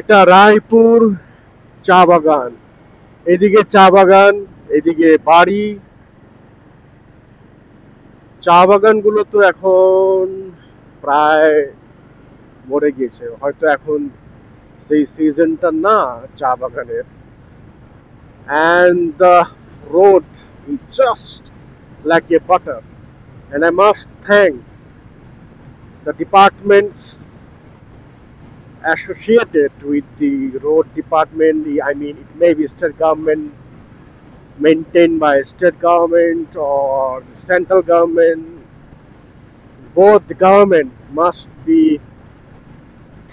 এটা রায়পুর চা বাগান। এদিকে চা বাগান, এদিকে বাড়ি। চা বাগানগুলো তো এখন প্রায় মরে গিয়েছে, হয়তো এখন সেই সিজনটা না চা বাগানের। And the road is just like a butter. And I must thank the departments associated with the road department. I mean, it may be state government, maintained by state government or the central government. Both the government must be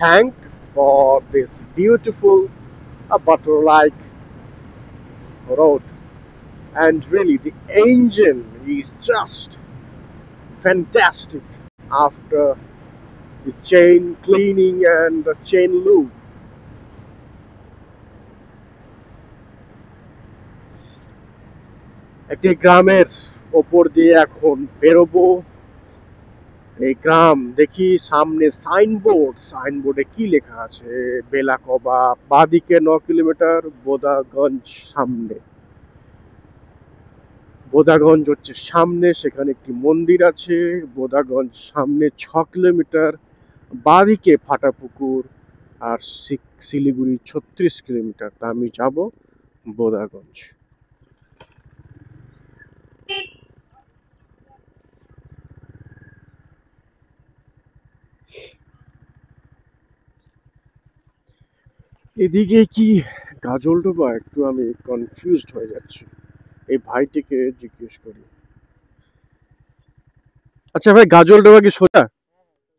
thanked for this beautiful butter-like road. And really, the engine is just fantastic after the chain cleaning and the chain lube. একটি গ্রামের ওপর দিয়ে এখন বেরোবো। এই গ্রাম দেখি সামনে সাইনবোর্ডে কি লেখা আছে? বেলাকবা বাদিকে 9 কিলোমিটার, বোদাগঞ্জ সামনে। বোদাগঞ্জ হচ্ছে সামনে, সেখানে একটি মন্দির আছে। বোদাগঞ্জ সামনে 6 কিলোমিটার, বাদিকে ফাটাপুকুর। আর শিলিগুড়ি 36 কিলোমিটার। তা আমি যাব বোদাগঞ্জ। এদিকে কি গাজলডোবা? একটু আমি কনফিউজড হয়ে যাচ্ছি, এই ভাইটিকে জিজ্ঞেস করি। আচ্ছা ভাই, গাজলডোবা কি সোজা?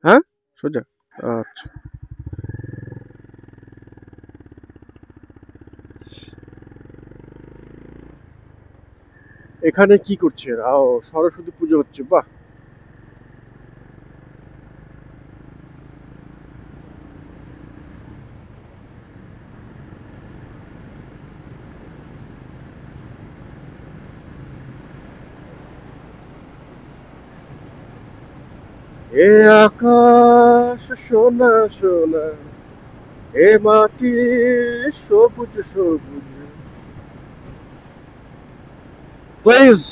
হ্যাঁ, সোজা। আচ্ছা, এখানে কি করছে? ও, সরস্বতী পুজো হচ্ছে, বাহ। এ আকাশ সোনা সোনা, এ মাটি সবুজ সবুজ। Please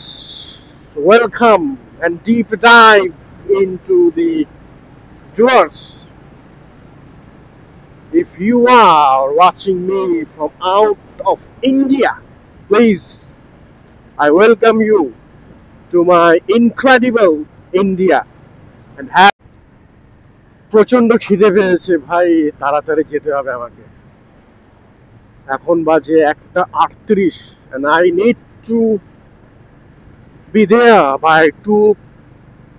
welcome and deep dive into the tours. If you are watching me from out of India, please, I welcome you to my incredible India and have প্রচন্ড খিদে পেয়েছে ভাই, তাড়াতাড়ি যেতে হবে আমাকে। এখন বাজে 1:38 and I need to be there by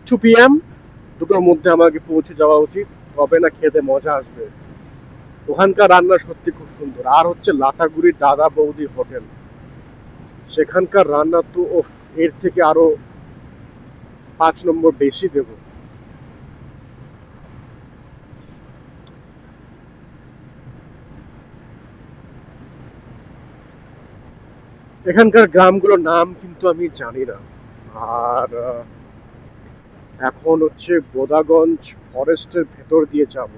2 p.m. দুটোর মধ্যে আমাকে পৌঁছে যাওয়া উচিত, তবে না খেতে মজা আসবে। ওখানকার রান্না সত্যি খুব সুন্দর। আর হচ্ছে লাটাগুড়ি দাদা বৌদি হোটেল, সেখানকার রান্না তো ওফ, এর থেকে আরো 5 নম্বর বেশি দেব। এখানকার গ্রামগুলোর নাম কিন্তু আমি জানি না। আর এখন হচ্ছে বোদাগঞ্জ ফরেস্টের ভেতর দিয়ে যাব।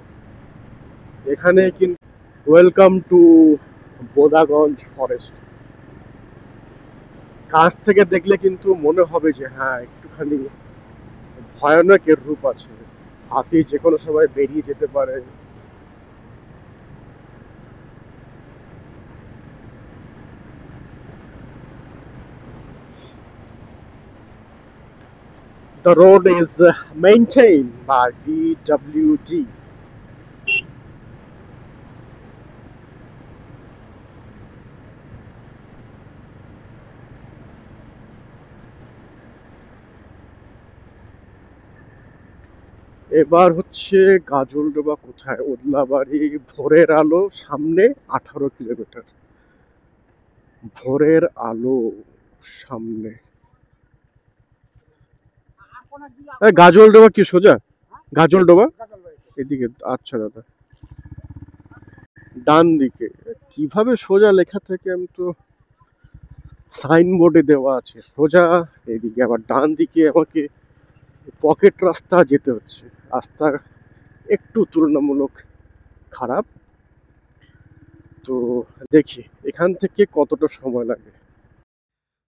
এখানে কিন্তু ওয়েলকাম টু বোদাগঞ্জ ফরেস্ট। কাছ থেকে দেখলে কিন্তু মনে হবে যে হ্যাঁ, একটুখানি ভয়ানকের রূপ আছে। হাতি যে কোনো সময় বেরিয়ে যেতে পারে। The road is maintained by PWD. এবার হচ্ছে গাজলডোবা কোথায়? ওদলাবাড়ি ভোরের আলো সামনে 18 কিলোমিটার। ভোরের আলো সামনে। গাজলডোবা কি সোজা? গাজলডোবা এদিকে? আচ্ছা দাদা, ডান দিকে। কিভাবে সোজা লেখা থাকে? আমি তো সাইনবোর্ডে দেওয়া আছে সোজা, এদিকে আবার ডান দিকে আমাকে পকেট রাস্তা যেতে হচ্ছে। রাস্তা একটু তুলনামূলক খারাপ, তো দেখি এখান থেকে কতটা সময় লাগে।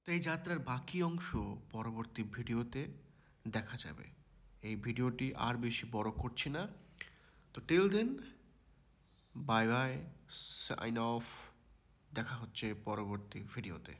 তো এই যাত্রার বাকি অংশ পরবর্তী ভিডিওতে দেখা যাবে। এই ভিডিওটি আর বেশি বড় করছি না। তো till then, bye bye, sign off. দেখা হচ্ছে পরবর্তী ভিডিওতে।